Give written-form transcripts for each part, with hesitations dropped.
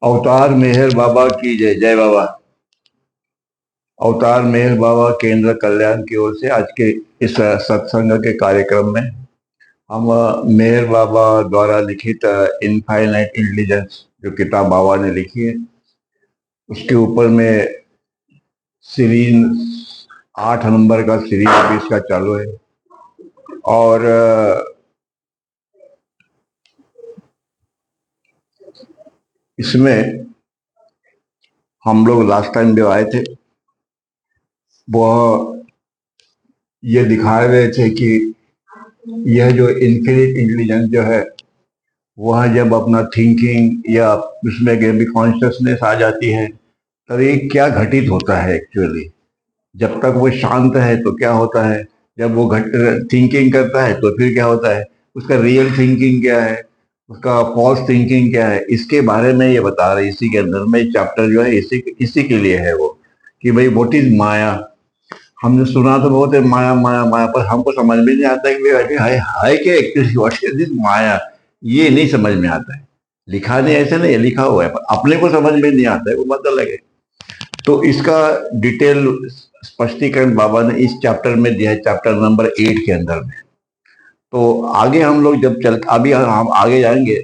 अवतार मेहर बाबा की जय। जय बाबा। अवतार मेहर बाबा केंद्र कल्याण की ओर से आज के इस सत्संग के कार्यक्रम में हम मेहर बाबा द्वारा लिखित इनफाइनाइट इंटेलिजेंस जो किताब बाबा ने लिखी है उसके ऊपर में सीरीज 8 नंबर का सीरीज अभी इसका चालू है। और इसमें हम लोग लास्ट टाइम जो आए थे वह ये दिखा रहे थे कि यह जो इन्फिनिट इंटेलिजेंस जो है वह जब अपना थिंकिंग या उसमें भी कॉन्शियसनेस आ जाती है तब ये क्या घटित होता है एक्चुअली। जब तक वो शांत है तो क्या होता है, जब वो थिंकिंग करता है तो फिर क्या होता है, उसका रियल थिंकिंग क्या है, उसका फॉल्स थिंकिंग क्या है, इसके बारे में ये बता रहे। इसी के अंदर में चैप्टर जो है इसी के लिए है वो, कि भाई व्हाट इज माया। हमने सुना तो बहुत है माया माया माया, पर हमको समझ में नहीं आता कि हाय क्या एक्चुअली व्हाट इज दिस माया, ये नहीं समझ में आता है। लिखा नहीं, ऐसे नहीं लिखा हुआ है, पर अपने को समझ में नहीं आता है, वो बात अलग है। तो इसका डिटेल स्पष्टीकरण बाबा ने इस चैप्टर में दिया है, चैप्टर नंबर 8 के अंदर में। तो आगे हम लोग जब अभी हम आगे जाएंगे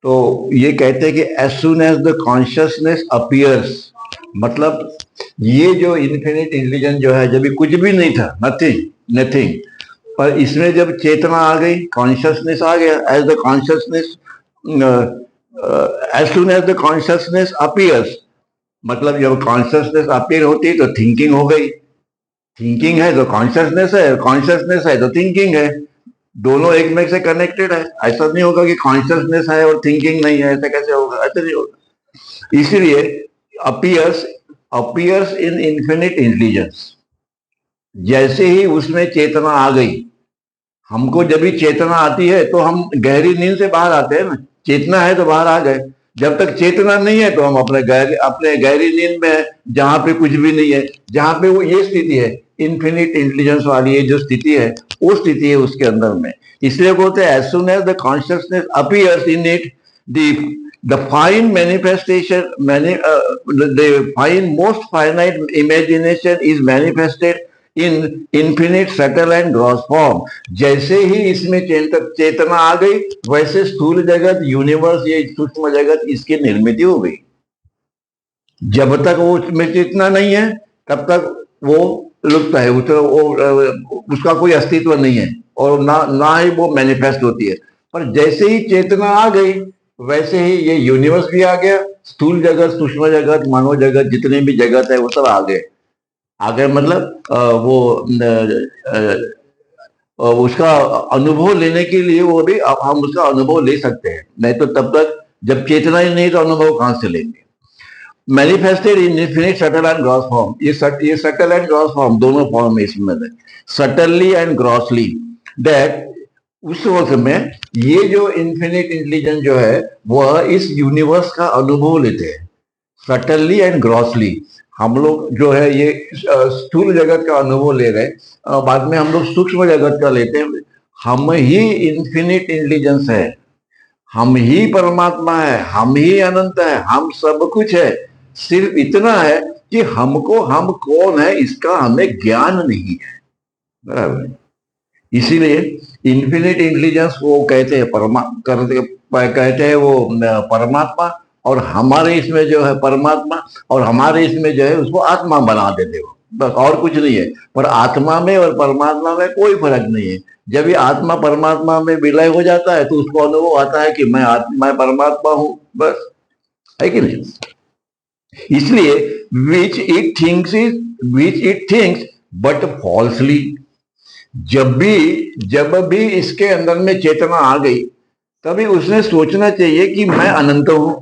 तो ये कहते हैं कि as soon as the consciousness appears, मतलब ये जो इन्फिनिट इंटेलिजेंस जो है, जब कुछ भी नहीं था, नथिंग नथिंग, पर इसमें जब चेतना आ गई, कॉन्शियसनेस आ गया, as the consciousness as soon as the consciousness appears, मतलब जब कॉन्शियसनेस अपीयर होती है तो थिंकिंग हो गई। थिंकिंग है तो कॉन्शियसनेस है, कॉन्शियसनेस है तो थिंकिंग है। दोनों एक में से कनेक्टेड है। ऐसा नहीं होगा कि कॉन्शियसनेस है और थिंकिंग नहीं है, ऐसा कैसे होगा, ऐसा नहीं होगा। इसीलिए अपीयर्स अपीयर्स इन इन्फिनिट इंटेलिजेंस, जैसे ही उसमें चेतना आ गई, हमको जब भी चेतना आती है तो हम गहरी नींद से बाहर आते हैं ना, चेतना है तो बाहर आ गए। जब तक चेतना नहीं है तो हम अपने गहरी नींद में है, जहां पे कुछ भी नहीं है, जहां पे वो ये स्थिति है, इन्फिनिट इंटेलिजेंस वाली ये जो स्थिति है, वो स्थिति है उसके अंदर में। इसलिए बोलते हैं as soon as the consciousness appears in it, the fine manifestation the fine most finite imagination is manifested in infinite subtle and gross form. जैसे ही इसमें चेतना आ गई, वैसे स्थूल जगत, यूनिवर्स, ये सूक्ष्म जगत, इसकी निर्मित हो गई। जब तक वो उसमें चेतना नहीं है तब तक वो लुप्त है, उसका कोई अस्तित्व नहीं है, और ना ही वो मैनिफेस्ट होती है। पर जैसे ही चेतना आ गई वैसे ही ये यूनिवर्स भी आ गया, स्थूल जगत, सूक्ष्म जगत, मानव जगत, जितने भी जगत है वो सब आ गए। अगर मतलब उसका अनुभव लेने के लिए वो भी हम उसका अनुभव ले सकते हैं, नहीं तो तब तक जब चेतना ही नहीं तो अनुभव कहां से लेंगे। Manifested in infinite subtle and gross form, ये सटल एंड ग्रॉस फॉर्म दोनों फॉर्म है इसमें, सटनली एंड ग्रॉसली, दैट उस वक्त में ये जो इन्फिनिट इंटेलिजेंस जो है वह इस यूनिवर्स का अनुभव लेते हैं, सटनली एंड ग्रॉसली। हम लोग जो है ये स्थूल जगत का अनुभव ले रहे हैं, बाद में हम लोग सूक्ष्म जगत का लेते हैं। हम ही इन्फिनिट इंटेलिजेंस है, हम ही परमात्मा है, हम ही अनंत है, हम सब कुछ है। सिर्फ इतना है कि हमको हम कौन है इसका हमें ज्ञान नहीं है, बराबर। इसीलिए इन्फिनिट इंटेलिजेंस वो कहते हैं कहते हैं वो परमात्मा, और हमारे इसमें जो है परमात्मा, और हमारे इसमें जो है उसको आत्मा बना देते हो, बस और कुछ नहीं है। पर आत्मा में और परमात्मा में कोई फर्क नहीं है। जब ये आत्मा परमात्मा में विलय हो जाता है तो उसको अनुभव आता है कि मैं परमात्मा हूं, बस, है कि नहीं। इसलिए which it thinks but falsely, जब भी इसके अंदर में चेतना आ गई तभी उसने सोचना चाहिए कि मैं अनंत हूं,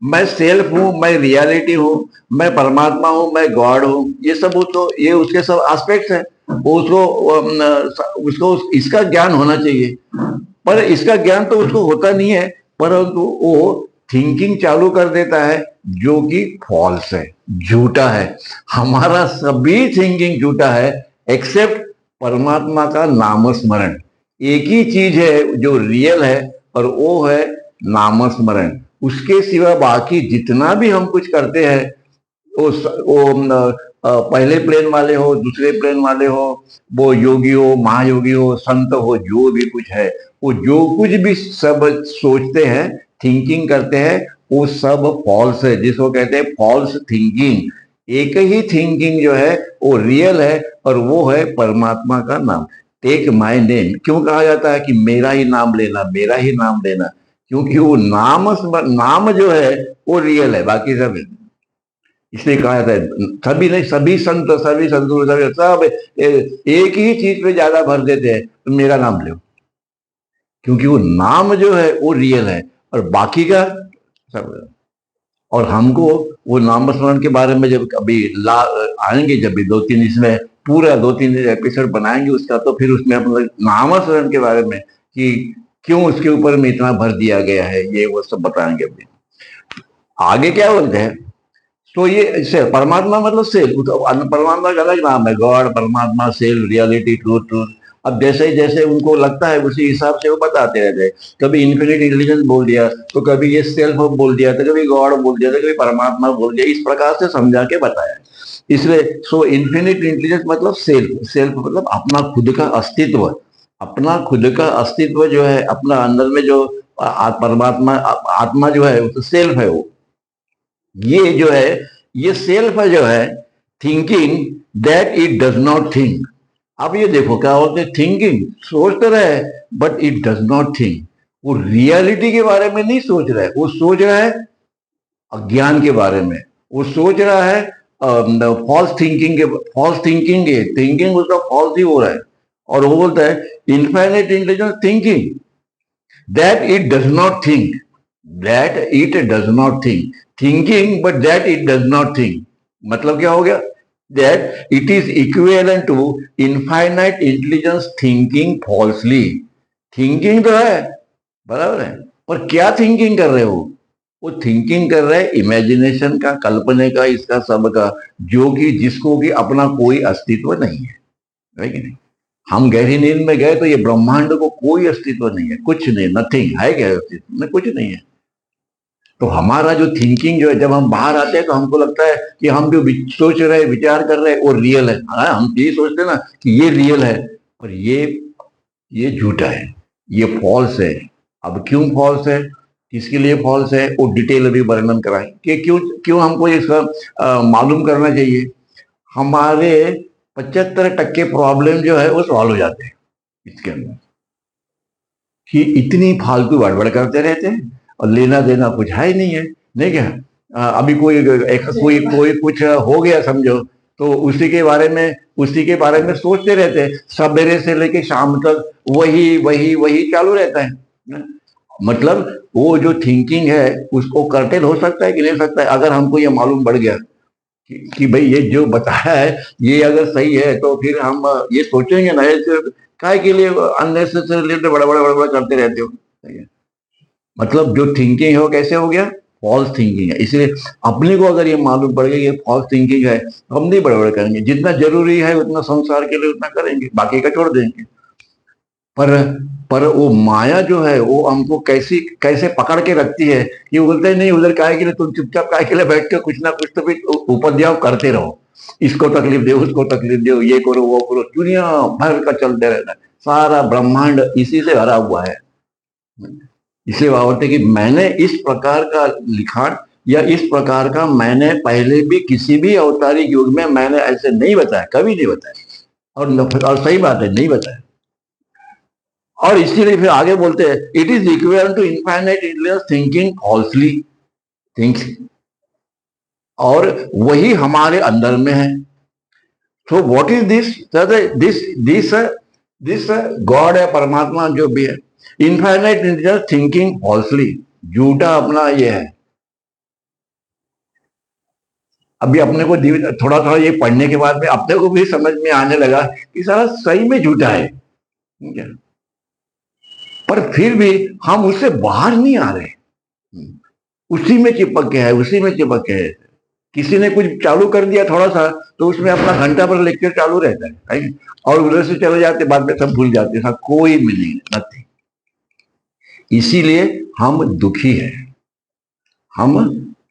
मैं सेल्फ हूं, मैं रियलिटी हूं, मैं परमात्मा हूं, मैं गॉड हूं। ये सब तो ये उसके सब एस्पेक्ट्स हैं, वो उसको इसका ज्ञान होना चाहिए। पर इसका ज्ञान तो उसको होता नहीं है, परंतु वो थिंकिंग चालू कर देता है जो कि फॉल्स है, झूठा है। हमारा सभी थिंकिंग झूठा है एक्सेप्ट परमात्मा का नामस्मरण। एक ही चीज है जो रियल है और वो है नामस्मरण। उसके सिवा बाकी जितना भी हम कुछ करते हैं, वो पहले प्लेन वाले हो, दूसरे प्लेन वाले हो, वो योगी हो, महायोगी हो, संत हो, जो भी कुछ है, वो जो कुछ भी सब सोचते हैं, थिंकिंग करते हैं, वो सब फॉल्स है, जिसको कहते हैं फॉल्स थिंकिंग। एक ही थिंकिंग जो है वो रियल है, और वो है परमात्मा का नाम। टेक माय नेम क्यों कहा जाता है कि मेरा ही नाम लेना, मेरा ही नाम लेना? क्योंकि वो नाम जो है वो रियल है, बाकी सब इसलिए कहा जाता है। सभी नहीं, सभी संत, सभी संतों, सभी सब एक ही चीज पे ज्यादा भर देते हैं, तो मेरा नाम लो, क्योंकि वो नाम जो है वो रियल है, और बाकी का सब। और हमको वो नाम स्मरण के बारे में जब कभी आएंगे, जब भी 2-3 इसमें पूरा 2-3 एपिसोड बनाएंगे उसका, तो फिर उसमें हम नाम स्मरण के बारे में कि क्यों उसके ऊपर में इतना भर दिया गया है, ये वो सब बताएंगे अभी। आगे क्या बोलते हैं, तो ये सेल्फ, परमात्मा मतलब सेल्फ, परमात्मा का अलग नाम है, गॉड, परमात्मा, सेल्फ, रियलिटी, ट्रूथ, ट्रूथ। अब जैसे जैसे उनको लगता है उसी हिसाब से वो बताते रहते हैं। कभी इन्फिनिट इंटेलिजेंस बोल दिया, तो कभी ये सेल्फ बोल दिया, तो कभी गॉड बोल दिया, तो कभी परमात्मा बोल दिया, इस प्रकार से समझा के बताया। इसलिए सो इन्फिनिट इंटेलिजेंस मतलब सेल्फ, सेल्फ मतलब अपना खुद का अस्तित्व, अपना खुद का अस्तित्व जो है, अपना अंदर में जो परमात्मा, आत्मा जो है, वो तो सेल्फ है। वो ये जो है, ये सेल्फ जो है, thinking that it does not think. अब ये देखो क्या होते, थिंकिंग सोच तो रहे, but it does not think. वो रियलिटी के बारे में नहीं सोच रहा है, वो सोच रहा है अज्ञान के बारे में, वो सोच रहा है फॉल्स थिंकिंग के, फॉल्स थिंकिंग है, थिंकिंग उसका फॉल्स ही हो रहा है। और वो बोलता है infinite intelligence thinking that it does not think, that it does not think, thinking but that it does not think. मतलब क्या हो गया, that it is equivalent to infinite intelligence thinking falsely. Thinking तो है, बराबर है, पर क्या थिंकिंग कर रहे हो? वो थिंकिंग कर रहे हैं इमेजिनेशन का, कल्पने का, इसका सब का, जो कि जिसको कि अपना कोई अस्तित्व नहीं है कि नहीं? हम गहरी नींद में गए तो ये ब्रह्मांड को कोई अस्तित्व नहीं है, कुछ नहीं, नथिंग है, क्या अस्तित्व में कुछ नहीं है। तो हमारा जो थिंकिंग जो है, जब हम बाहर आते हैं तो हमको लगता है कि हम जो सोच रहे हैं, विचार कर रहे हैं, वो रियल है। हम ये सोचते हैं ना कि ये रियल है, पर ये झूठा है, ये फॉल्स है। अब क्यों फॉल्स है, किसके लिए फॉल्स है, वो डिटेल अभी वर्णन कराएं कि क्यों क्यों हमको इसका मालूम करना चाहिए। हमारे 75% प्रॉब्लम जो है वो सॉल्व हो जाते हैं इसके अंदर, कि इतनी फालतू गड़बड़ करते रहते हैं और लेना देना कुछ है ही नहीं है। नहीं क्या, अभी कोई कोई कुछ हो गया समझो, तो उसी के बारे में सोचते रहते हैं, सवेरे से लेके शाम तक वही वही वही चालू रहता है। मतलब वो जो थिंकिंग है उसको कर्टेल हो सकता है कि नहीं सकता है, अगर हमको ये मालूम पड़ गया कि भाई ये जो बताया है ये अगर सही है, तो फिर हम ये सोचेंगे ना, काय के लिए अननेसेसरी बड़ा बड़ा बड़ा बड़ा करते रहते हो। मतलब जो थिंकिंग है वो कैसे हो गया, फॉल्स थिंकिंग है। इसलिए अपने को अगर ये मालूम पड़ गया ये फॉल्स थिंकिंग है, तो हम नहीं बड़बड़ करेंगे, जितना जरूरी है उतना संसार के लिए उतना करेंगे, बाकी का छोड़ देंगे। पर पर वो माया जो है वो हमको कैसी कैसे पकड़ के रखती है, कि बोलते हैं नहीं उधर काय के लिए, तुम चुपचाप काय के लिए बैठ के कुछ ना कुछ तो भी उपद्रव करते रहो, इसको तकलीफ दो, उसको तकलीफ दो, ये करो वो करो, दुनिया भर का चलते रहता है। सारा ब्रह्मांड इसी से भरा हुआ है। इसलिए बाबा कि मैंने इस प्रकार का लिखाण या इस प्रकार का मैंने पहले भी किसी भी अवतारिक युग में मैंने ऐसे नहीं बताया, कभी नहीं बताया, और सही बात है नहीं बताया। और इसीलिए फिर आगे बोलते हैं it is equal to infinite intelligence thinking falsely, thinks, और वही हमारे अंदर में है। तो what is this, this this this God है, परमात्मा जो भी है, इनफाइनाइट इंटेलिजेंस थिंकिंग फॉल्सली, झूठा अपना ये है। अभी अपने को थोड़ा थोड़ा ये पढ़ने के बाद में अपने को भी समझ में आने लगा कि सारा सही में झूठा है, पर फिर भी हम उससे बाहर नहीं आ रहे, उसी में चिपक के है, उसी में चिपक के है। किसी ने कुछ चालू कर दिया थोड़ा सा, तो उसमें अपना घंटा भर लेक्चर चालू रहता है, और उधर से चले जाते, बाद में सब भूल जाते हैं, कोई मीनिंग नहीं। इसीलिए हम दुखी हैं, हम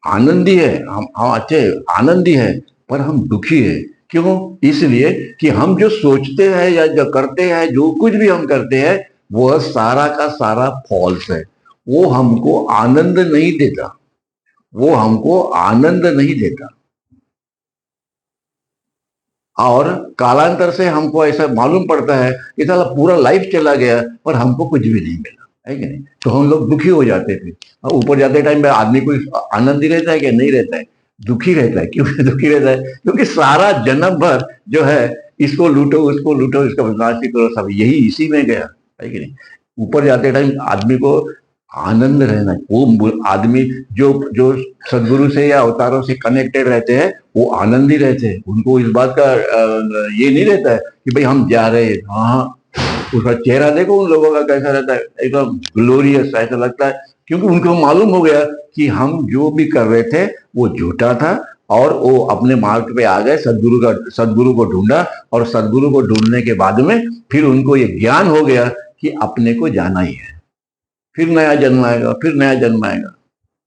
आनंदी है, हम अच्छे आनंदी है, पर हम दुखी है। क्यों? इसलिए कि हम जो सोचते हैं या जो करते हैं, जो कुछ भी हम करते हैं, वह सारा का सारा फॉल्स है। वो हमको आनंद नहीं देता, वो हमको आनंद नहीं देता। और कालांतर से हमको ऐसा मालूम पड़ता है कि साला पूरा लाइफ चला गया पर हमको कुछ भी नहीं मिला, है कि नहीं? तो हम लोग दुखी हो जाते थे। और ऊपर जाते टाइम पे आदमी कोई आनंदी रहता है कि नहीं रहता है? दुखी रहता है। क्यों दुखी रहता है? क्योंकि सारा जन्म भर जो है, इसको लूटो उसको लूटो, इसका विनाश करो, सब यही इसी में गया, है कि नहीं? ऊपर जाते टाइम आदमी को आनंद रहना, वो आदमी जो जो सदगुरु से या अवतारों से कनेक्टेड रहते हैं, वो आनंदी रहते हैं। उनको इस बात का ये नहीं रहता है कि भाई हम जा रहे हैं। हाँ, उसका चेहरा देखो उन लोगों का कैसा रहता है, एकदम ग्लोरियस ऐसा लगता है। क्योंकि उनको मालूम हो गया कि हम जो भी कर रहे थे वो झूठा था, और वो अपने मार्ग पे आ गए। सदगुरु को ढूंढा, और सदगुरु को ढूंढने के बाद में फिर उनको ये ज्ञान हो गया कि अपने को जाना ही है, फिर नया जन्म आएगा, फिर नया जन्म आएगा।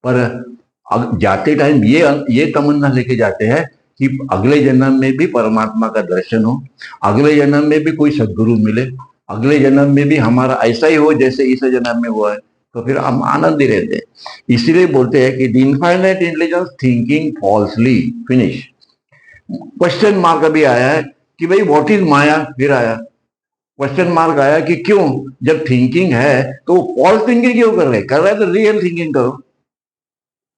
पर जाते टाइम ये तमन्ना लेके जाते हैं कि अगले जन्म में भी परमात्मा का दर्शन हो, अगले जन्म में भी कोई सदगुरु मिले, अगले जन्म में भी हमारा ऐसा ही हो जैसे इस जन्म में हुआ है। तो फिर हम आनंद ही रहते हैं। इसीलिए बोलते हैं कि the infinite intelligence thinking falsely finish. Question mark अभी आया है कि भाई व्हाट इज माया, फिर आया क्वेश्चन मार्क आया कि क्यों, जब थिंकिंग है तो फॉल्स थिंकिंग क्यों कर रहे हैं तो रियल थिंकिंग करो।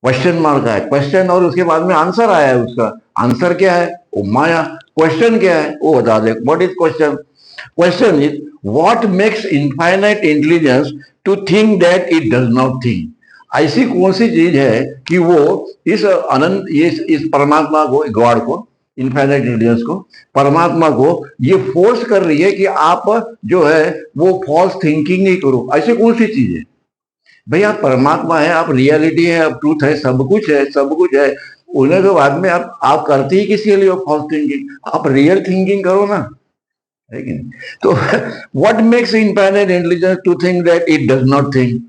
क्वेश्चन मार्क आया, क्वेश्चन, और उसके बाद में आंसर आया है। उसका आंसर क्या है? वो माया। क्वेश्चन क्या है वो बता दे। What is question? Question is what makes infinite intelligence to think that it does not think. ऐसी कौन सी चीज है कि वो इस अनंत, ये इस परमात्मा को, गॉड को, इनफाइनाइट इंटेलिजेंस को, परमात्मा को ये फोर्स कर रही है कि आप जो है वो फॉल्स थिंकिंग ही करो। ऐसी कौन सी चीज है? भाई आप परमात्मा है, आप रियलिटी है, आप ट्रूथ है, सब कुछ है, सब कुछ है। उन्हें के बाद में आप करते ही किसी के लिए फॉल्स थिंकिंग? आप रियल थिंकिंग करो ना, है कि नहीं? तो what makes infinite intelligence to think that it does not think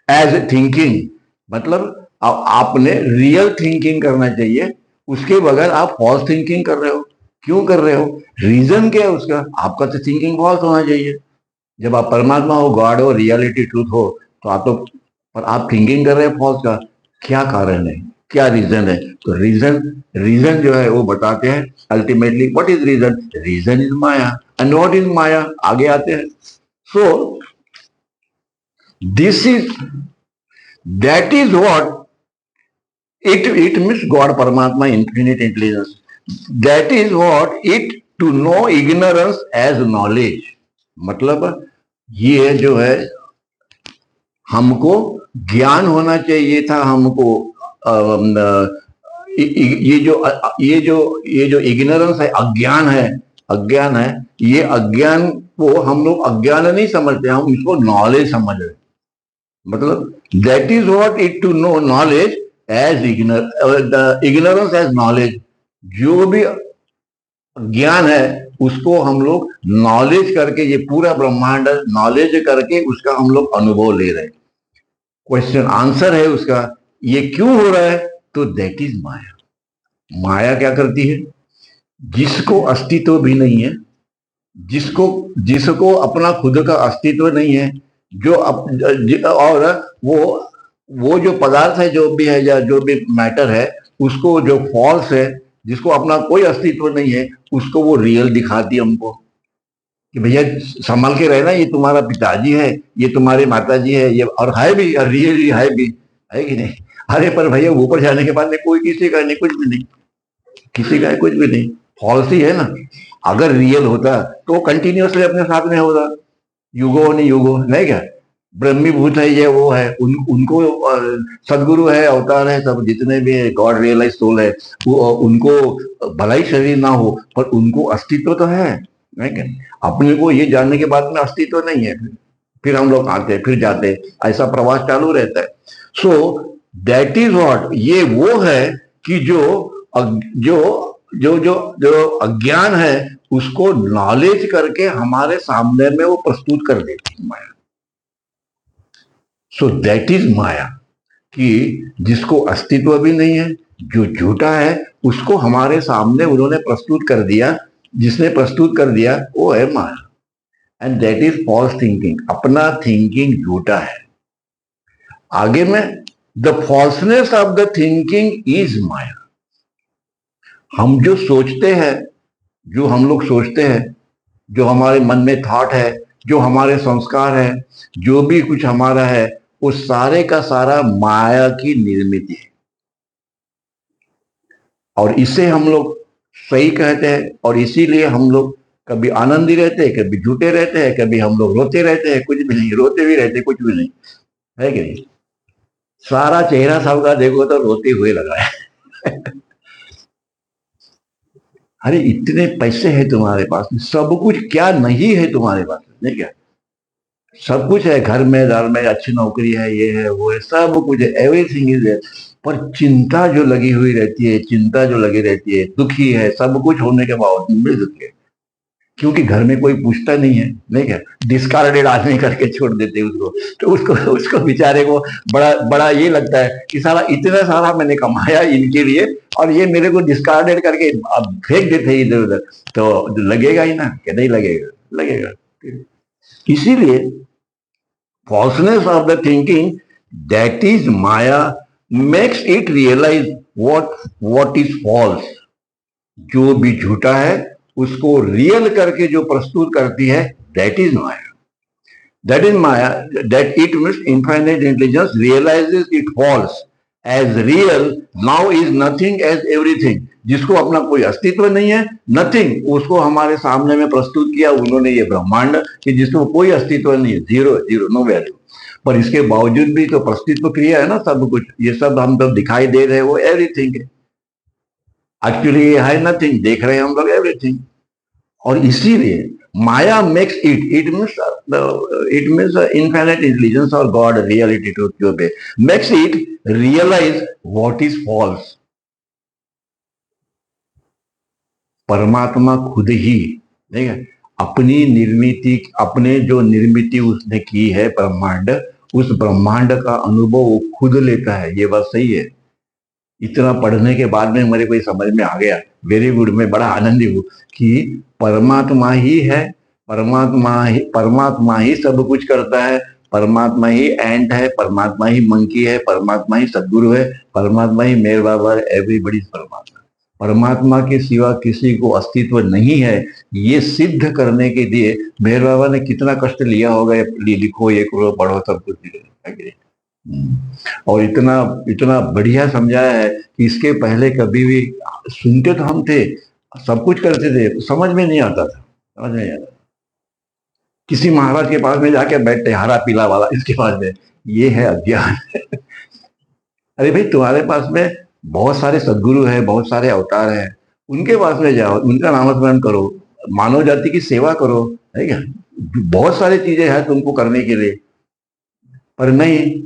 as thinking? मतलब आपने रियल थिंकिंग करना चाहिए, उसके बगैर आप फॉल्स थिंकिंग कर रहे हो। क्यों कर रहे हो? रीजन क्या है उसका? आपका तो थिंकिंग फॉल्स होना चाहिए। जब आप परमात्मा हो, गॉड हो, रियलिटी ट्रूथ हो, तो आप तो, पर आप थिंकिंग कर रहे हैं फॉल्स का। क्या कारण है, क्या रीजन है? तो रीजन रीजन जो है वो बताते हैं ultimately. What is reason? Reason is maya. And what is maya? आगे आते हैं। So this is, that is what it means God, Paramatma, infinite intelligence. That is what it to know ignorance as knowledge. मतलब ये जो है, हमको ज्ञान होना चाहिए था। हमको ये जो इग्नोरेंस है, अज्ञान है, अज्ञान है, ये अज्ञान को हम लोग अज्ञान नहीं समझते, हम इसको नॉलेज समझ रहे। मतलब that is what it to know knowledge as ignorance as knowledge. जो भी ज्ञान है उसको हम लोग नॉलेज करके, ये पूरा ब्रह्मांड नॉलेज करके उसका हम लोग अनुभव ले रहे हैं। क्वेश्चन आंसर है उसका, ये क्यों हो रहा है? तो दैट इज माया। माया क्या करती है? जिसको अस्तित्व भी नहीं है, जिसको जिसको अपना खुद का अस्तित्व नहीं है, जो और वो जो पदार्थ है, जो भी है या जो भी मैटर है, उसको जो फॉल्स है, जिसको अपना कोई अस्तित्व नहीं है, उसको वो रियल दिखाती है हमको कि भैया संभाल के रहना, ये तुम्हारा पिताजी है, ये तुम्हारी माताजी है, ये, और है भी, रियली है भी, है कि नहीं? अरे पर भैया ऊपर जाने के बाद में कोई किसी का नहीं, कुछ भी नहीं, किसी का कुछ भी नहीं, फॉल्स ही है ना। अगर रियल होता तो कंटिन्यूसली अपने साथ में होता, युगो नहीं युगो, नहीं क्या? ब्रह्मीभूत है, ये वो है, उनको सदगुरु है, अवतार है, सब जितने भी गॉड रियलाइज सोल है, वो उनको भलाई शरीर ना हो पर उनको अस्तित्व तो है, नहीं क्या? अपने को ये जानने के बाद में अस्तित्व नहीं है, फिर हम लोग आते फिर जाते, ऐसा प्रवास चालू रहता है। सो दैट इज व्हाट, ये वो है कि जो जो जो जो अज्ञान है उसको नॉलेज करके हमारे सामने में वो प्रस्तुत कर देती है माया। सो दैट इज माया। कि जिसको अस्तित्व भी नहीं है, जो झूठा है, उसको हमारे सामने उन्होंने प्रस्तुत कर दिया। जिसने प्रस्तुत कर दिया वो है माया, and that is false thinking. अपना थिंकिंग झूठा है। आगे में the falseness of the thinking is maya. हम जो सोचते हैं, जो हम लोग सोचते हैं, जो हमारे मन में थॉट है, जो हमारे संस्कार है, जो भी कुछ हमारा है, वो सारे का सारा माया की निर्मित है। और इसे हम लोग सही कहते हैं, और इसीलिए हम लोग कभी आनंदी रहते हैं, कभी झूठे रहते हैं, कभी हम लोग रोते रहते हैं, कुछ भी नहीं, रोते भी रहते कुछ भी नहीं, है कि नहीं? सारा चेहरा सबका देखो तो रोते हुए लगा है। अरे इतने पैसे हैं तुम्हारे पास, सब कुछ क्या नहीं है तुम्हारे पास, नहीं क्या? सब कुछ है, घर में, दार में, अच्छी नौकरी है, ये है, वो है, सब कुछ है, एवरीथिंग इज है। पर चिंता जो लगी हुई रहती है, चिंता जो लगी रहती है, दुखी है, सब कुछ होने के बावजूद भी दुखी है, क्योंकि घर में कोई पूछता नहीं है, नहीं क्या? डिस्कार्डेड आदमी करके छोड़ देते हैं उसको। तो उसको उसको बेचारे को बड़ा बड़ा ये लगता है कि सारा इतना सारा मैंने कमाया इनके लिए, और ये मेरे को डिस्कार्डेड करके अब फेंक देते हैं इधर उधर। तो लगेगा ही ना, क्या नहीं लगेगा? लगेगा। इसीलिए falseness of the thinking, that is maya, makes it realize what is false। जो भी झूठा है उसको रियल करके जो प्रस्तुत करती है, that is maya। That is maya, that it means infinite intelligence realizes it false as real, now is nothing as everything। जिसको अपना कोई अस्तित्व नहीं है, नथिंग, उसको हमारे सामने में प्रस्तुत किया उन्होंने, ये ब्रह्मांड, कि जिसको कोई अस्तित्व नहीं है, जीरो जीरो, नो वैल्यू। पर इसके बावजूद भी तो प्रस्तित्व क्रिया है ना सब कुछ, ये सब हम तो दिखाई दे रहे हैं, वो एवरीथिंग है। एक्चुअली ये है नथिंग, देख रहे हैं हम लोग एवरीथिंग। और इसीलिए maya makes it means infinite intelligence और गॉड रियलिटी टू जो पे makes it realise what is false. परमात्मा खुद ही, ठीक है, अपनी निर्मिति, अपने जो निर्मिति उसने की है ब्रह्मांड, उस ब्रह्मांड का अनुभव वो खुद लेता है। ये बात सही है। इतना पढ़ने के बाद में मेरे को समझ में आ गया, वेरी गुड, मैं बड़ा आनंदी हूँ कि परमात्मा ही है, परमात्मा ही सब कुछ करता है, परमात्मा ही एंट है, परमात्मा ही मंकी है, परमात्मा ही सदगुरु है, परमात्मा ही मेर बाबा, एवरीबॉडी परमात्मा। परमात्मा के सिवा किसी को अस्तित्व नहीं है, ये सिद्ध करने के लिए मेहर बाबा ने कितना कष्ट लिया होगा। लिखो, ये करो, पढ़ो, सब कुछ। और इतना इतना बढ़िया समझाया है कि इसके पहले कभी भी सुनते तो हम थे, सब कुछ करते थे, समझ में नहीं आता था, समझ में नहीं आता। किसी महाराज के पास में जाके बैठते, हरा पीला वाला, इसके पास में, ये है अज्ञान। अरे भाई, तुम्हारे पास में बहुत सारे सदगुरु है, बहुत सारे अवतार हैं, उनके पास में जाओ, उनका नामस्मरण करो, मानव जाति की सेवा करो, है क्या? बहुत सारी चीजें हैं तुमको करने के लिए। पर नहीं,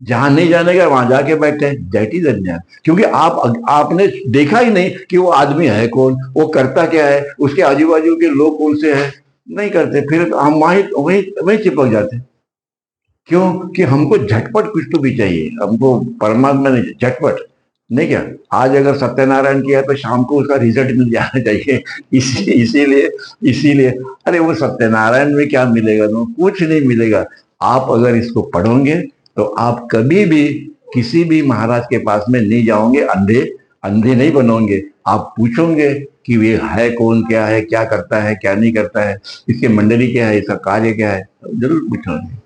जहां नहीं जाने का वहां जाके बैठे, दैट इज अज्ञान। क्योंकि आपने देखा ही नहीं कि वो आदमी है कौन, वो करता क्या है, उसके आजू बाजू के लोग कौन से हैं, नहीं करते। फिर हम वहीं वहीं वहीं चिपक जाते। क्यों? कि हमको झटपट कुछ तो भी चाहिए, हमको परमात्मा ने झटपट, नहीं क्या? आज अगर सत्यनारायण किया तो शाम को उसका रिजल्ट मिल जाना चाहिए। इसीलिए इसीलिए अरे वो सत्यनारायण में क्या मिलेगा? तो कुछ नहीं मिलेगा। आप अगर इसको पढ़ोगे तो आप कभी भी किसी भी महाराज के पास में नहीं जाओगे, अंधे अंधे नहीं बनोगे। आप पूछोगे कि वे है कौन, क्या है, क्या करता है, क्या नहीं करता है, इसके मंडली क्या है, इसका कार्य क्या है, जरूर पूछोगे।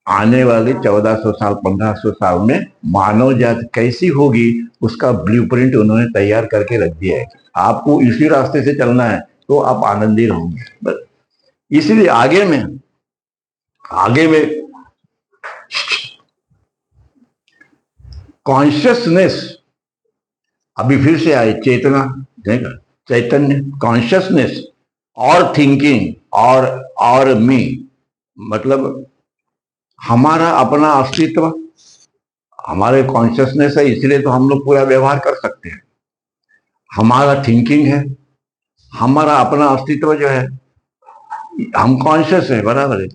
आने वाले 1400 साल, 1500 साल में मानव जाति कैसी होगी, उसका ब्लूप्रिंट उन्होंने तैयार करके रख दिया है। आपको इसी रास्ते से चलना है तो आप आनंदी रहोगे बस। इसलिए आगे में कॉन्शियसनेस, अभी फिर से आए, चेतना, देखा, चैतन्य, कॉन्शियसनेस और थिंकिंग और मी, मतलब हमारा अपना अस्तित्व, हमारे कॉन्शियसनेस है, इसलिए तो हम लोग पूरा व्यवहार कर सकते हैं। हमारा थिंकिंग है, हमारा अपना अस्तित्व जो है, हम कॉन्शियस है, बराबर है।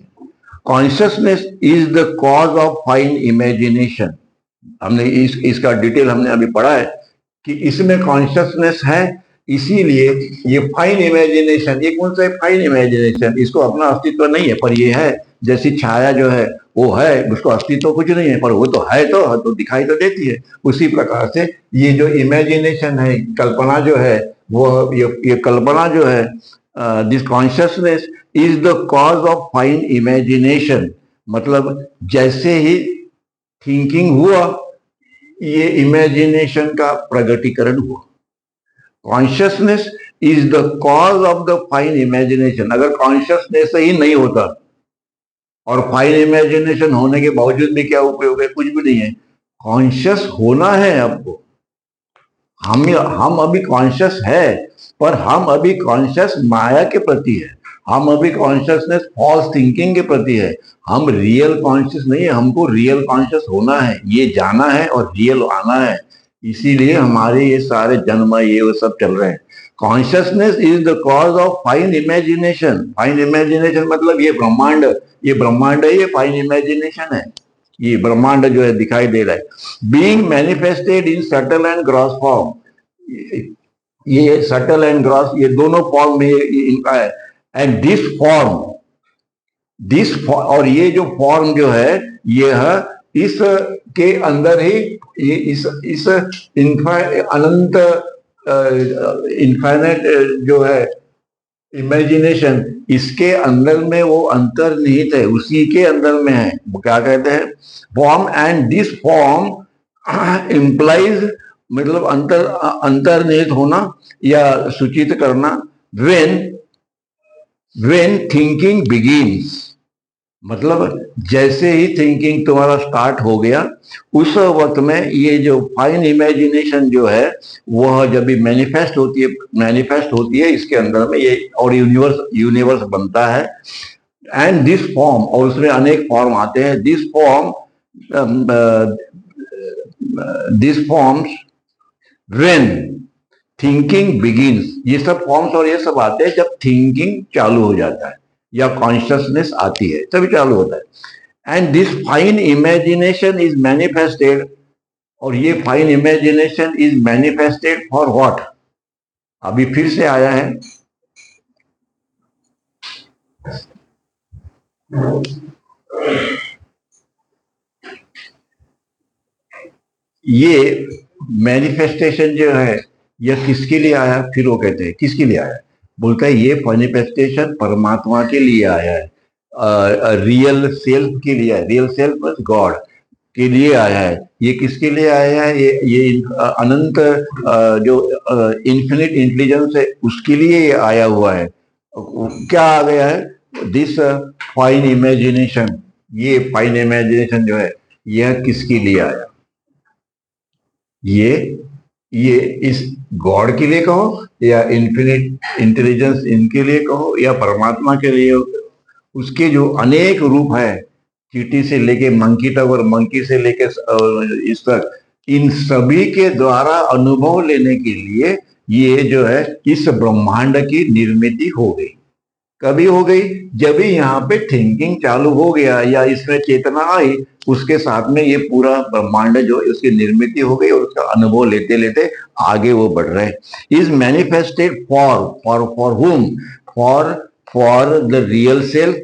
Consciousness is the cause of fine imagination. हमने इसका डिटेल हमने अभी पढ़ा है कि इसमें कॉन्शियसनेस है, इसीलिए ये फाइन इमेजिनेशन, ये कौन सा है फाइन इमेजिनेशन, इसको अपना अस्तित्व नहीं है पर ये है। जैसी छाया जो है वो है, उसको अस्तित्व कुछ नहीं है पर वो तो है, तो दिखाई तो देती है। उसी प्रकार से ये जो इमेजिनेशन है, कल्पना जो है, वो ये कल्पना जो है, this consciousness is the cause of fine imagination. मतलब जैसे ही थिंकिंग हुआ, ये इमेजिनेशन का प्रगटीकरण हुआ। Consciousness is the cause of the fine imagination. अगर कॉन्शियसनेस ही नहीं होता और फाइन इमेजिनेशन होने के बावजूद भी क्या उपयोग है, कुछ भी नहीं है। कॉन्शियस होना है आपको। हम अभी कॉन्शियस है, पर हम अभी कॉन्शियस माया के प्रति है, हम अभी कॉन्शियसनेस फॉल्स थिंकिंग के प्रति है। हम रियल कॉन्शियस नहीं है, हमको रियल कॉन्शियस होना है, ये जाना है और रियल आना है। इसीलिए हमारे ये सारे जन्म ये वो सब चल रहे हैं। Consciousness is the cause of fine imagination. Fine imagination मतलब ये ब्रह्मांड है, ये फाइन इमेजिनेशन है। ये ब्रह्मांड जो है दिखाई दे रहा है। Being manifested in subtle and gross form. ये सटल एंड ग्रॉस ये दोनों फॉर्म में इनका है। एंड दिस और ये जो फॉर्म जो है यह इस के अंदर ही ये इस अनंत इन्फाइनाइट जो है इमेजिनेशन, इसके अंदर में वो अंतर्निहित है, उसी के अंदर में है। क्या कहते हैं, form and this form implies, मतलब अंतर्निहित होना या सूचित करना। व्हेन थिंकिंग बिगिंस, मतलब जैसे ही थिंकिंग तुम्हारा स्टार्ट हो गया, उस वक्त में ये जो फाइन इमेजिनेशन जो है वह जब भी मैनिफेस्ट होती है इसके अंदर में ये, और यूनिवर्स बनता है। एंड दिस फॉर्म, और उसमें अनेक फॉर्म आते हैं। This forms when thinking begins, ये सब फॉर्म्स और ये सब आते हैं जब थिंकिंग चालू हो जाता है या कॉन्शियसनेस आती है, तभी चालू होता है। And this fine imagination is manifested, और ये fine imagination is manifested for what. अभी फिर से आया है, ये मैनिफेस्टेशन जो है यह किसके लिए आया, फिर वो कहते हैं किसके लिए आया, बोलता है ये मैनिफेस्टेशन परमात्मा के लिए आया है, रियल सेल्फ के लिए आया, रियल सेल्फ गॉड के लिए आया है। ये किसके लिए आया है, ये अनंत जो इन्फिनिट इंटेलिजेंस है उसके लिए ये आया हुआ है। क्या आ गया है, दिस फाइन इमेजिनेशन। ये फाइन इमेजिनेशन जो है यह किसके लिए आया, ये इस गॉड के लिए कहो या इन्फिनिट इंटेलिजेंस इनके लिए कहो या परमात्मा के लिए, उसके जो अनेक रूप है, चींटी से लेके मंकी तक और मंकी से लेके इस तक, इन सभी के द्वारा अनुभव लेने के लिए ये जो है इस ब्रह्मांड की निर्मित हो गई। कभी हो गई, जब भी यहाँ पे थिंकिंग चालू हो गया या इसमें चेतना आई, उसके साथ में ये पूरा ब्रह्मांड जो उसकी निर्मित हो गई और उसका अनुभव लेते लेते आगे वो बढ़ रहे। इज मैनिफेस्टेड फॉर हुम, for the real self.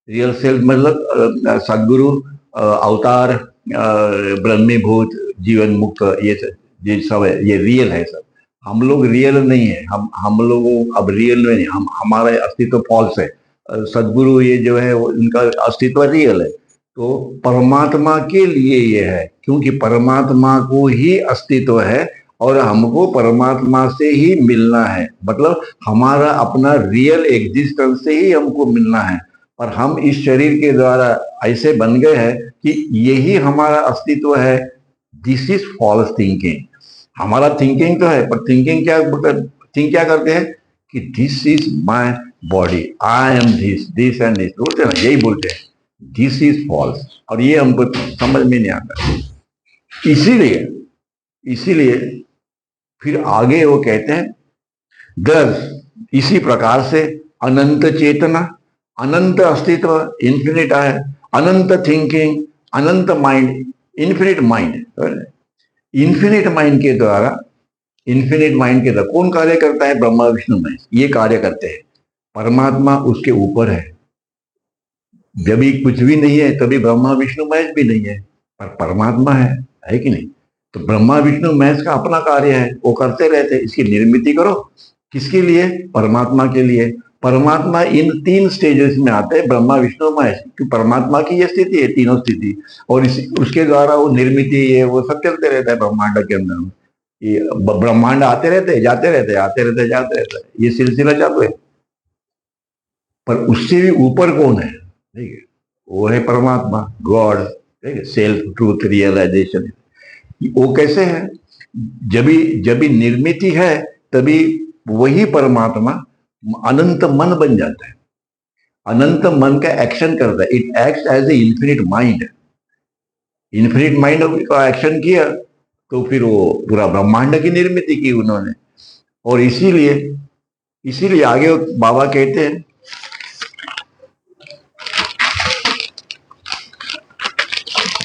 Real self मतलब सदगुरु, अवतार, ब्रह्मीभूत, जीवन मुक्त, ये सब है, ये रियल है सब। हम लोग रियल नहीं है, हम लोगों अब रियल में नहीं, हमारा अस्तित्व फॉल्स है। सदगुरु ये जो है उनका अस्तित्व रियल है। तो परमात्मा के लिए ये है, क्योंकि परमात्मा को ही अस्तित्व है और हमको परमात्मा से ही मिलना है। मतलब हमारा अपना रियल एग्जिस्टेंस से ही हमको मिलना है, पर हम इस शरीर के द्वारा ऐसे बन गए हैं कि यही हमारा अस्तित्व है। This is false thinking. हमारा थिंकिंग तो है, पर थिंकिंग क्या करते हैं कि this is my body, I am this and this, बोलते हैं ना, यही बोलते हैं। दिस इज फॉल्स, और ये हमको समझ में नहीं आता। इसीलिए फिर आगे वो कहते हैं, दस इसी प्रकार से अनंत चेतना अनंत अस्तित्व, इन्फिनिट है, अनंत थिंकिंग, अनंत mind, infinite mind. Infinite mind के द्वारा, इन्फिनिट माइंड के द्वारा कौन कार्य करता है? ब्रह्मा विष्णु महेश, ये कार्य करते हैं। परमात्मा उसके ऊपर है। जब भी कुछ भी नहीं है तभी ब्रह्मा विष्णु महेश भी नहीं है, पर परमात्मा है कि नहीं? तो ब्रह्मा विष्णु महेश का अपना कार्य है, वो करते रहते हैं। इसकी निर्मिति करो, किसके लिए? परमात्मा के लिए। परमात्मा इन तीन स्टेजेस में आते हैं, ब्रह्मा विष्णु महेश, क्योंकि परमात्मा की ये स्थिति है, तीनों स्थिति, और उसके द्वारा वो निर्मिति है, वो सब चलते रहता है ब्रह्मांड के अंदर। ये ब्रह्मांड आते रहते, जाते रहते, आते रहते, जाते रहते, ये सिलसिला चालू है। पर उससे भी ऊपर कौन है? ठीक है, वो है परमात्मा, गॉड। ठीक है, सेल्फ ट्रूथ रियलाइजेशन। वो कैसे है? जब भी निर्मिति है तभी वही परमात्मा अनंत मन बन जाता है। अनंत मन का एक्शन करता है, it acts as a infinite mind. Infinite mind का एक्शन किया तो फिर वो पूरा ब्रह्मांड की निर्मिति की उन्होंने। और इसीलिए आगे बाबा कहते हैं,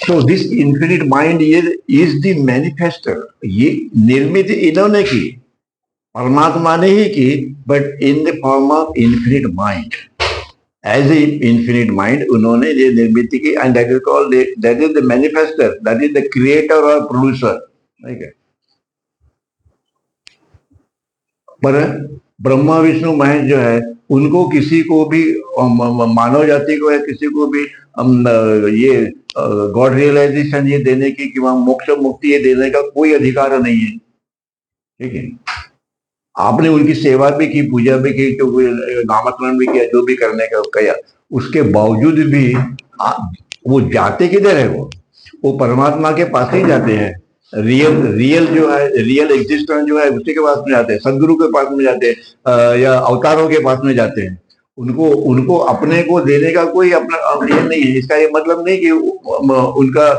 तो this infinite mind is the manifester. ये निर्मित इन्होंने की, परमात्मा ने ही की, but in the form of infinite mind. As a infinite mind उन्होंने ये निर्मित की, and that is called, that is the manifester, that is the creator और प्रोड्यूसर। ठीक है, पर ब्रह्मा विष्णु महेश जो है, उनको किसी को भी, मानव जाति को या किसी को भी ये गॉड रियलाइजेशन ये देने की, कि वहां मोक्ष मुक्ति ये देने का कोई अधिकार नहीं है। ठीक है, आपने उनकी सेवा भी की, पूजा भी की, तो नामकरण भी किया, जो भी करने का किया, उसके बावजूद भी वो जाते किधर है? वो परमात्मा के पास ही जाते हैं। रियल जो है, रियल एग्जिस्टेंस जो है, उसी के पास में जाते हैं, सदगुरु के पास में जाते हैं, या अवतारों के पास में जाते हैं। उनको अपने को देने का कोई अपना ये नहीं है। इसका ये मतलब नहीं कि उनका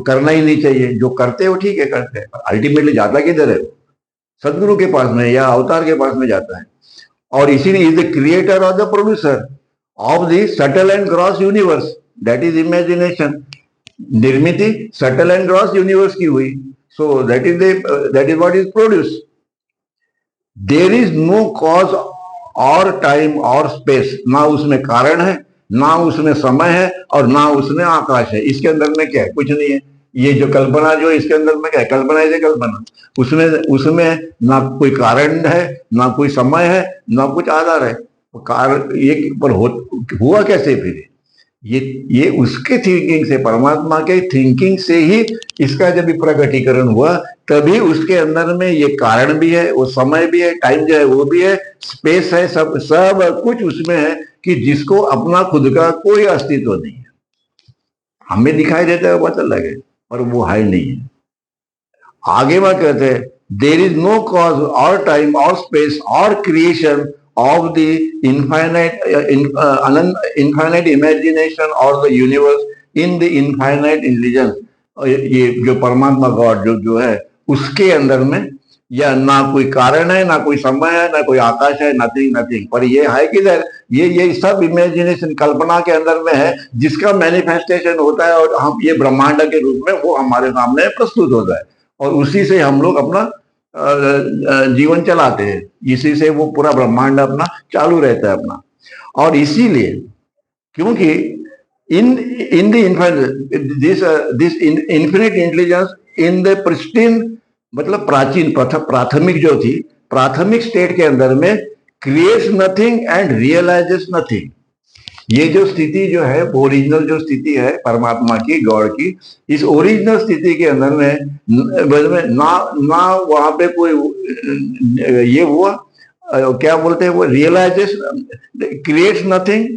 करना ही नहीं चाहिए, जो करते हैं वो ठीक है, करते हैं, अल्टीमेटली जाता किधर है? सदगुरु के पास में या अवतार के पास में जाता है। और इसीलिए इज द क्रिएटर और the producer of the subtle and gross universe, that is imagination. निर्मिति सटल एंड ग्रॉस यूनिवर्स की हुई, so that is what is produce. There is no cause और टाइम और स्पेस, ना उसमें कारण है, ना उसमें समय है, और ना उसमें आकाश है। इसके अंदर में क्या है? कुछ नहीं है। ये जो कल्पना जो इसके अंदर में क्या है? कल्पना है, कल्पना। उसमें ना कोई कारण है, ना कोई समय है, ना कुछ आधार है। कारण ये पर हुआ कैसे फिर? ये उसके थिंकिंग से, परमात्मा के थिंकिंग से ही इसका जब प्रकटीकरण हुआ, तभी उसके अंदर में ये कारण भी है, वो समय भी है, टाइम जो है वो भी है, स्पेस है, सब कुछ उसमें है, कि जिसको अपना खुद का कोई अस्तित्व नहीं है। हमें दिखाई देता है, पता लगे, पर वो है नहीं है। आगे वह कहते हैं, देर इज नो कॉज और टाइम और स्पेस और creation of the infinite imagination or the universe in the infinite intelligence। ये जो परमात्मा गॉड जो है, उसके अंदर में या ना कोई कारण है, ना कोई समय है, ना कोई आकाश है, नथिंग। पर ये है किधर? ये सब इमेजिनेशन, कल्पना के अंदर में है, जिसका मैनिफेस्टेशन होता है, और हम ये ब्रह्मांड के रूप में वो हमारे सामने प्रस्तुत होता है, और उसी से हम लोग अपना जीवन चलाते हैं। इसी से वो पूरा ब्रह्मांड अपना चालू रहता है अपना। और इसीलिए, क्योंकि in the this infinite intelligence in the pristine, मतलब प्राचीन प्राथमिक जो थी, प्राथमिक स्टेट के अंदर में creates nothing and realises nothing. ये जो स्थिति जो है, ओरिजिनल जो स्थिति है परमात्मा की, गॉड की, इस ओरिजिनल स्थिति के अंदर में ना वहां पे कोई ये हुआ, क्या बोलते हैं वो, रियलाइजेशन, क्रिएट्स नथिंग।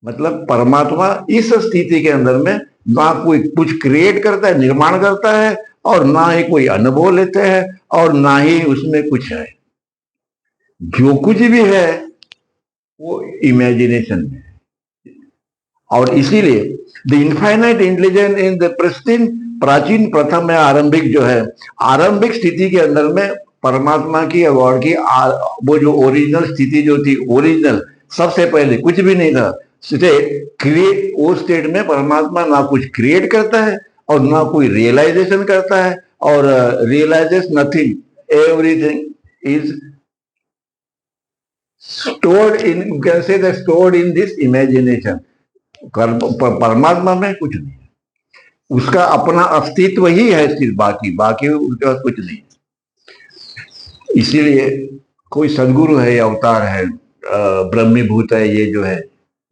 मतलब परमात्मा इस स्थिति के अंदर में ना कोई कुछ क्रिएट करता है, निर्माण करता है, और ना ही कोई अनुभव लेते हैं, और ना ही उसमें कुछ है। जो कुछ भी है वो इमेजिनेशन में। और इसीलिए the infinite intelligence in the pristine, प्राचीन प्रथम है, आरंभिक जो है, आरंभिक स्थिति के अंदर में परमात्मा की, गॉड की वो जो ओरिजिनल स्थिति जो थी, ओरिजिनल सबसे पहले कुछ भी नहीं था। क्रिएट, वो स्टेट में परमात्मा ना कुछ क्रिएट करता है और ना कोई रियलाइजेशन करता है, और realises nothing, everything is stored in, कैसे स्टोर्ड इन दिस इमेजिनेशन। परमात्मा में कुछ नहीं है, उसका अपना अस्तित्व ही है सिर्फ, बाकी बाकी उसके पास कुछ नहीं है। इसीलिए कोई सदगुरु है या अवतार है, ब्रह्मीभूत है, ये जो है,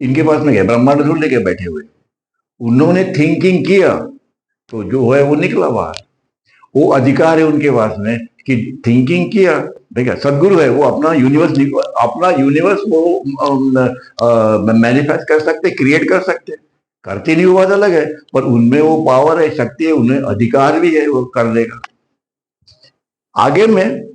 इनके पास नहीं है, ब्रह्मांड ढूंढ लेके बैठे हुए, उन्होंने थिंकिंग किया तो जो है वो निकला बाहर। वो अधिकार है उनके पास में कि थिंकिंग किया, ठीक है, सदगुरु है, वो अपना यूनिवर्स वो मैनिफेस्ट कर सकते, क्रिएट कर सकते, करते नहीं वो बात अलग है, पर उनमें वो पावर है, शक्ति है, उन्हें अधिकार भी है, वो कर देगा। आगे में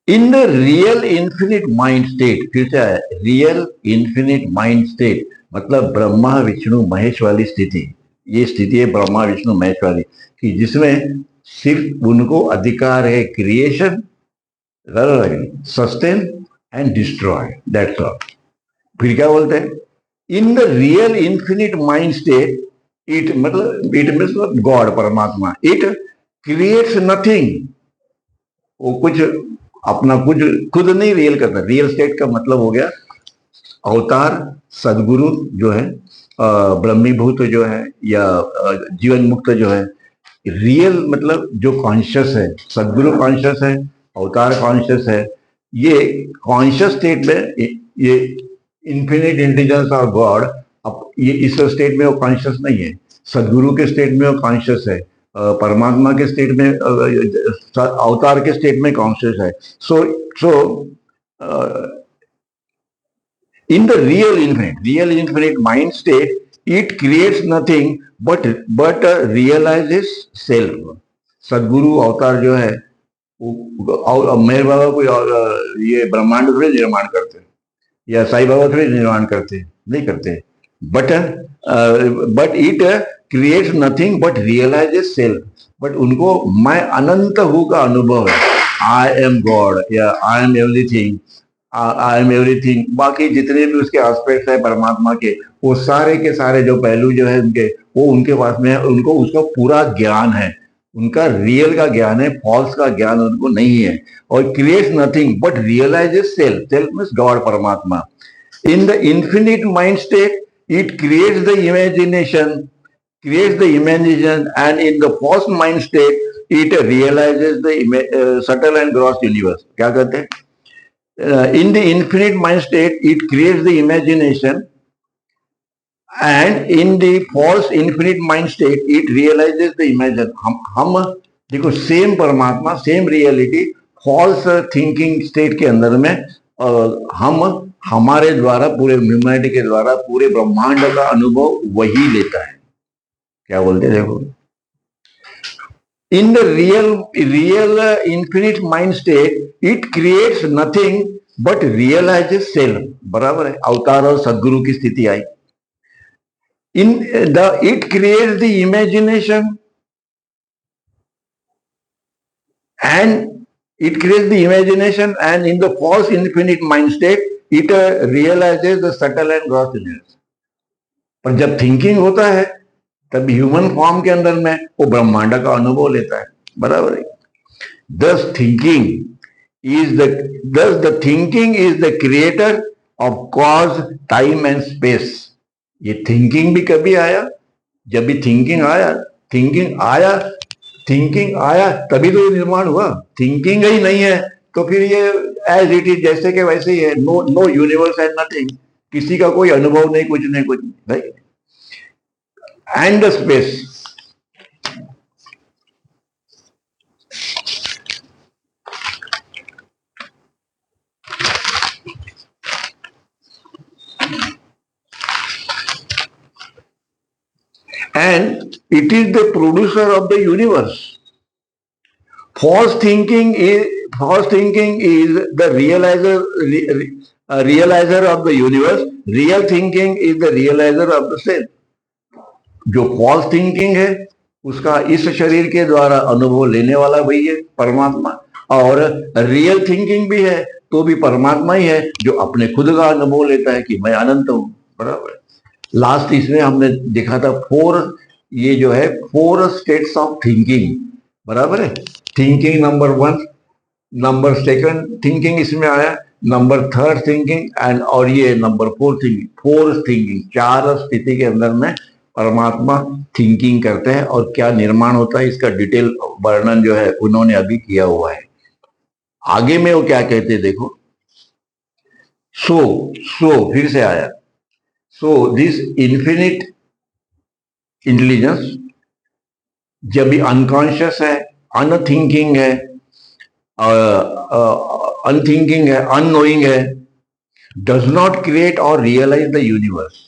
इन the real infinite mind state, फिर से आया रियल इन्फिनिट माइंड स्टेट, मतलब ब्रह्मा विष्णु महेश वाली स्थिति। ये स्थिति है ब्रह्मा विष्णु महेश वाली, कि जिसमें सिर्फ उनको अधिकार है creation, sustain and destroy, that's all. फिर क्या बोलते हैं, इन the real infinite mind state, it मतलब इट मीन्स गॉड, परमात्मा, इट क्रिएट्स नथिंग, वो कुछ अपना कुछ खुद नहीं रियल करता। रियल स्टेट का मतलब हो गया अवतार, सदगुरु जो है, ब्रह्मीभूत जो है, या जीवन मुक्त जो है। रियल मतलब जो कॉन्शियस है, सदगुरु कॉन्शियस है, अवतार कॉन्शियस है। ये कॉन्शियस स्टेट में ये इन्फिनिट इंटेलिजेंस ऑफ गॉड, अब ये इस स्टेट में वो कॉन्शियस नहीं है, सदगुरु के स्टेट में वो कॉन्शियस है, परमात्मा के स्टेट में, अवतार के स्टेट में कॉन्शियस है। सो in the real infinite mind state, it creates nothing but realizes self। सदगुरु अवतार जो है और मेरे बाबा कोई ये ब्रह्मांड थोड़े निर्माण करते हैं, या साईं बाबा थोड़े निर्माण करते, नहीं करते, but it creates nothing but realises self. But उनको मैं अनंत हूँ का अनुभव है, आई एम गॉड या I am everything, I am everything. बाकी जितने भी उसके एस्पेक्ट्स है परमात्मा के, वो सारे के सारे जो पहलू जो है उनके, वो उनके पास में है, उनको उसका पूरा ज्ञान है, उनका रियल का ज्ञान है, फॉल्स का ज्ञान उनको नहीं है। और creates nothing but realises self, self means God, परमात्मा। In the infinite mind state it creates the imagination, and in the false mind state it realizes the subtle and gross universe। क्या कहते हैं, in the infinite mind state it creates the imagination, and in the false infinite mind state it realizes the imagination। हम देखो, same परमात्मा, same reality, false thinking state के अंदर में हम हमारे द्वारा, पूरे ह्यूमैनिटी के द्वारा पूरे ब्रह्मांड का अनुभव वही लेता है। क्या बोलते हैं देखो, in the real infinite mind state it creates nothing but realises self. बराबर है, अवतार और सदगुरु की स्थिति आई। In the it creates the imagination and in the false infinite mind state it realizes the subtle and gross universe। पर जब थिंकिंग होता है तब ह्यूमन फॉर्म के अंदर में वो ब्रह्मांड का अनुभव लेता है। बराबर है। Thus the thinking is the creator of cause, time and space। ये थिंकिंग भी कभी आया, जब भी थिंकिंग आया तभी तो ये निर्माण हुआ। थिंकिंग ही नहीं है तो फिर ये एज इट इज, जैसे के वैसे ही है। नो यूनिवर्स एंड नथिंग, किसी का कोई अनुभव नहीं, कुछ नहीं। And space, and it is the producer of the universe। False thinking is the realizer of the universe। Real thinking is the realizer of the self। जो फॉल्स थिंकिंग है उसका इस शरीर के द्वारा अनुभव लेने वाला वही है, परमात्मा। और रियल थिंकिंग भी है तो भी परमात्मा ही है जो अपने खुद का अनुभव लेता है कि मैं अनंत हूं। बराबर। लास्ट इसमें हमने देखा था ये जो है 4 स्टेट्स ऑफ थिंकिंग। बराबर है। थिंकिंग नंबर 1, नंबर 2 थिंकिंग इसमें आया, नंबर 3 थिंकिंग एंड और ये नंबर 4 थिंकिंग। 4 थिंकिंग, 4 स्थिति के अंदर में परमात्मा थिंकिंग करते हैं और क्या निर्माण होता है इसका डिटेल वर्णन जो है उन्होंने अभी किया हुआ है। आगे में वो क्या कहते हैं देखो। सो फिर से आया। सो दिस इन्फिनिट इंटेलिजेंस जब भी अनकॉन्शियस है, अनथिंकिंग है, अनथिंकिंग है, अननोइंग है, डज नॉट क्रिएट और रियलाइज द यूनिवर्स।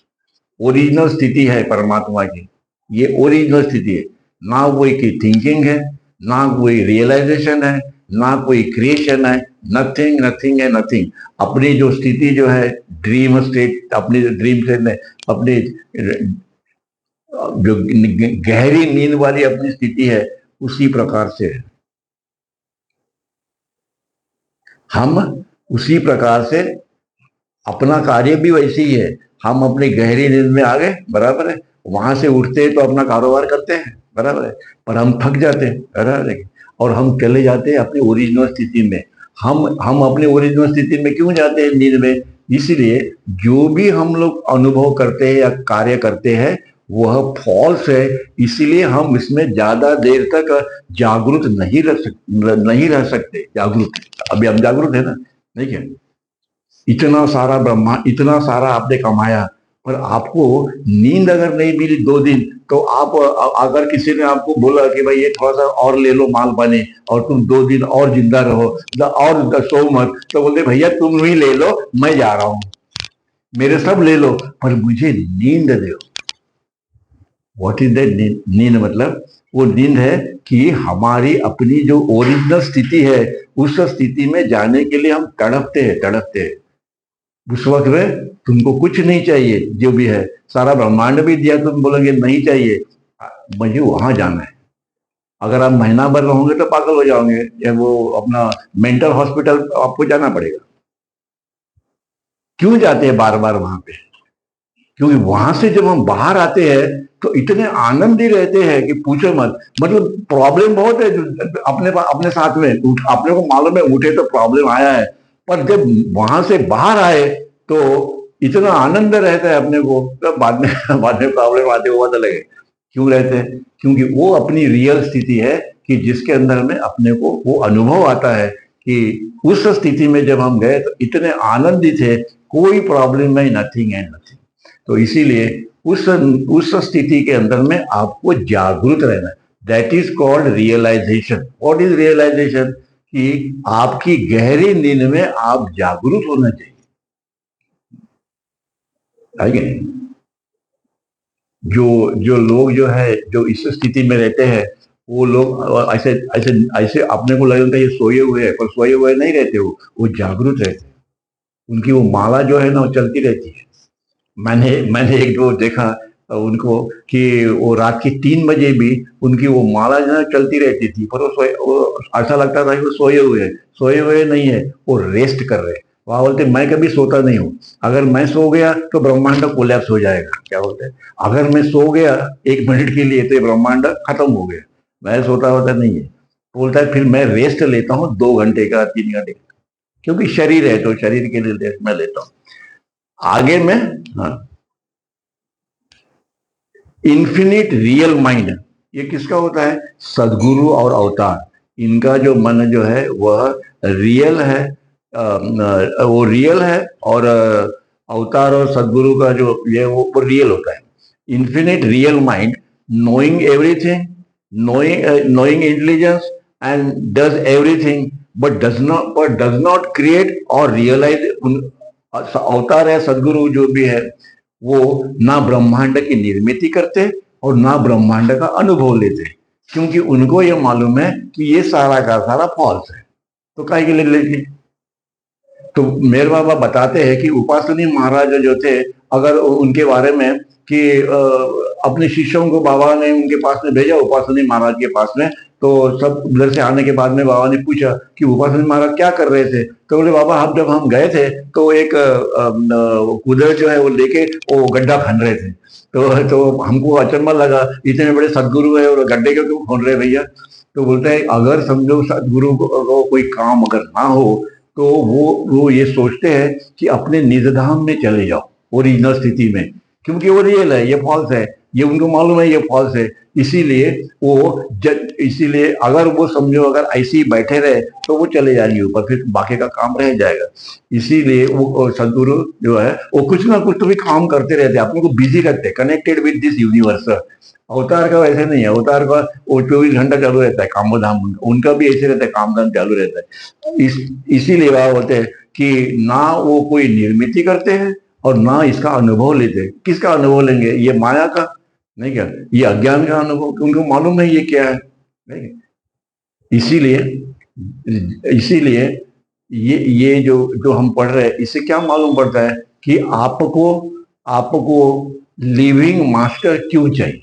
ओरिजिनल स्थिति है परमात्मा की, ये ओरिजिनल स्थिति है। ना कोई की थिंकिंग है, ना कोई रियलाइजेशन है, ना कोई क्रिएशन है, नथिंग, नथिंग है, नथिंग। अपनी जो स्थिति जो है ड्रीम स्टेट, अपनी ड्रीम स्टेट में अपनी जो गहरी नींद वाली अपनी स्थिति है उसी प्रकार से है। हम उसी प्रकार से अपना कार्य भी वैसे ही है। हम अपनी गहरी नींद में आ गए, बराबर है, वहां से उठते हैं तो अपना कारोबार करते हैं, बराबर है, पर हम थक जाते हैं, बराबर है, और हम चले जाते हैं अपनी ओरिजिनल स्थिति में। हम अपनी ओरिजिनल स्थिति में क्यों जाते हैं नींद में? इसलिए जो भी हम लोग अनुभव करते हैं या कार्य करते हैं वह फॉल्स है, इसीलिए हम इसमें ज्यादा देर तक जागरूक नहीं रह सकते। जागरूक, अभी हम जागरूक है ना, नहीं क्या? इतना सारा ब्रह्मांड, इतना सारा आपने कमाया, पर आपको नींद अगर नहीं मिली 2 दिन, तो आप अगर किसी ने आपको बोला कि भाई ये थोड़ा सा और ले लो माल पानी और तुम 2 दिन और जिंदा रहो और सो मत, तो बोलते भैया तुम ही ले लो, मैं जा रहा हूं, मेरे सब ले लो पर मुझे नींद दो। व्हाट इज दैट नींद? मतलब वो नींद है कि हमारी अपनी जो ओरिजिनल स्थिति है उस स्थिति में जाने के लिए हम तड़पते हैं। उस वक्त में तुमको कुछ नहीं चाहिए, जो भी है सारा ब्रह्मांड भी दिया, तुम बोलोगे नहीं चाहिए, मुझे वहां जाना है। अगर आप महीना भर रहोगे तो पागल हो जाओगे, या वो अपना मेंटल हॉस्पिटल आपको जाना पड़ेगा। क्यों जाते हैं बार बार वहां पे? क्योंकि वहां से जब हम बाहर आते हैं तो इतने आनंदी रहते हैं कि पूछो मत। मतलब प्रॉब्लम बहुत है अपने साथ में, अपने को मालूम है उठे तो प्रॉब्लम आया है, पर जब वहां से बाहर आए तो इतना आनंद रहता है अपने को, तो बाद में प्रॉब्लम आते हुआ तो लगे। क्यों रहते हैं? क्योंकि वो अपनी रियल स्थिति है कि जिसके अंदर में अपने को वो अनुभव आता है कि उस स्थिति में जब हम गए तो इतने आनंदित थे, कोई प्रॉब्लम नहीं, नथिंग है नथिंग। तो इसीलिए उस स्थिति के अंदर में आपको जागरूक रहना है। That is called realisation. What is realisation? कि आपकी गहरी नींद में आप जागरूक होना चाहिए। आगे जो लोग जो है जो इस स्थिति में रहते हैं वो लोग ऐसे ऐसे ऐसे अपने को लगता है ये सोए हुए हैं, पर सोए हुए नहीं रहते, वो जागरूक रहते हैं। उनकी वो माला जो है ना वो चलती रहती है। मैंने एक दो देखा उनको कि वो रात के 3 बजे भी उनकी वो माला जो है चलती रहती थी, पर वो ऐसा लगता था कि वो सोए हुए नहीं है, वो रेस्ट कर रहे हैं। वहां बोलते मैं कभी सोता नहीं हूँ, अगर मैं सो गया तो ब्रह्मांड कोलैप्स हो जाएगा। क्या बोलते हैं? अगर मैं सो गया 1 मिनट के लिए तो ये ब्रह्मांड खत्म हो गया। मैं सोता होता नहीं है। बोलता है फिर मैं रेस्ट लेता हूँ 2 घंटे का, 3 घंटे का, क्योंकि शरीर है तो शरीर के लिए रेस्ट मैं लेता हूँ। आगे में इन्फिनिट रियल माइंड, ये किसका होता है? सदगुरु और अवतार। इनका जो मन जो है वह रियल है, वो रियल है, और अवतार और सदगुरु का जो ये वो रियल होता है। Infinite real mind, knowing everything, knowing intelligence and does everything but does not create और रियलाइज। अवतार है, सदगुरु जो भी है, वो ना ब्रह्मांड की निर्मित करते और ना ब्रह्मांड का अनुभव लेते, क्योंकि उनको ये मालूम है कि ये सारा का सारा फॉल्स है, तो काहे के लिए लेंगे? तो मेरे बाबा बताते हैं कि उपासनी महाराज जो थे, अगर उनके बारे में कि अपने शिष्यों को बाबा ने उनके पास में भेजा, उपासनी महाराज के पास में, तो सब उधर से आने के बाद में बाबा ने पूछा कि उपासना महाराज क्या कर रहे थे, तो बोले बाबा हम जब हम गए थे तो एक कुदर जो है वो लेके वो गड्ढा खन रहे थे, तो हमको अचंबा लगा, इतने बड़े सदगुरु है और गड्ढे क्यों खोन रहे भैया। तो बोलते हैं अगर समझो सदगुरु को कोई काम अगर ना हो तो वो ये सोचते हैं कि अपने निज धाम में चले जाओ ओरिजिनल स्थिति में, क्योंकि वो रियल है, ये फॉल्स है, ये उनको मालूम है ये फॉल्स है। इसीलिए इसीलिए अगर वो समझो अगर ऐसे ही बैठे रहे तो वो चले जाएंगे ऊपर, फिर बाकी का काम रह जाएगा। इसीलिए वो सदगुरु जो है वो कुछ ना कुछ तो भी काम करते रहते हैं, अपने को बिजी रखते हैं, कनेक्टेड विद दिस यूनिवर्स। अवतार का वैसे नहीं है, अवतार का वो 24 घंटा चालू रहता है काम धाम, उनका भी ऐसे रहता है, काम धाम चालू रहता है। इसीलिए वह बोलते हैं कि ना वो कोई निर्मित करते हैं और ना इसका अनुभव लेते हैं। किसका अनुभव लेंगे? ये माया का नहीं क्या, ये अज्ञान का अनुभव, उनको मालूम है ये क्या है नहीं। इसीलिए इसीलिए ये जो जो हम पढ़ रहे हैं इससे क्या मालूम पड़ता है कि आपको आपको लिविंग मास्टर क्यों चाहिए,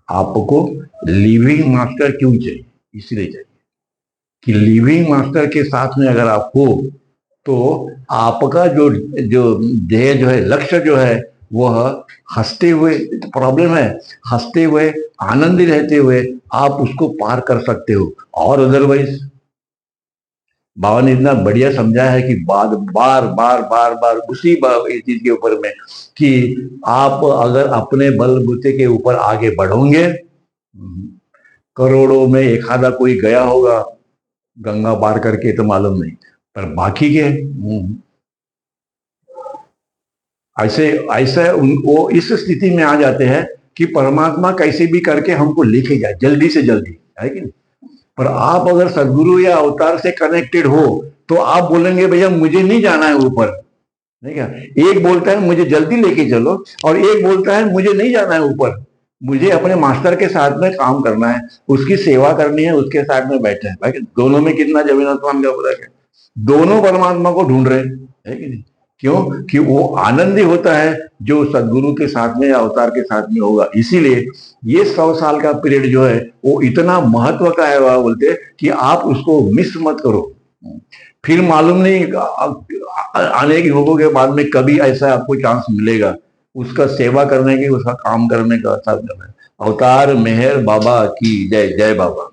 आपको लिविंग मास्टर क्यों चाहिए, इसलिए चाहिए कि लिविंग मास्टर के साथ में अगर आप हो तो आपका जो जो ध्येय जो है, लक्ष्य जो है, वह हंसते हुए, प्रॉब्लम है हंसते हुए आनंदी रहते हुए आप उसको पार कर सकते हो। और अदरवाइज बाबा ने इतना बढ़िया समझाया है कि बार बार बार बार बार उसी इस चीज के ऊपर में कि आप अगर अपने बलबूते के ऊपर आगे बढ़ोगे, करोड़ों में एक आधा कोई गया होगा गंगा पार करके तो मालूम नहीं, पर बाकी के ऐसे ऐसे वो इस स्थिति में आ जाते हैं कि परमात्मा कैसे भी करके हमको लेके जाए जल्दी से जल्दी, है कि नहीं। पर आप अगर सदगुरु या अवतार से कनेक्टेड हो तो आप बोलेंगे भैया मुझे नहीं जाना है ऊपर, नहीं क्या। एक बोलता है मुझे जल्दी लेके चलो और एक बोलता है मुझे नहीं जाना है ऊपर, मुझे अपने मास्टर के साथ में काम करना है, उसकी सेवा करनी है, उसके साथ में बैठे हैं। भाई दोनों में कितना जमीन आसमान का फर्क है, दोनों परमात्मा को ढूंढ रहे हैं कि नहीं। क्यों कि वो आनंदी होता है जो सदगुरु के साथ में या अवतार के साथ में होगा। इसीलिए ये 100 साल का पीरियड जो है वो इतना महत्व का है, वह बोलते कि आप उसको मिस मत करो। फिर मालूम नहीं आने की युगों के बाद में कभी ऐसा आपको चांस मिलेगा उसका सेवा करने की, उसका काम करने का। अवतार मेहर बाबा की जय, जय बाबा।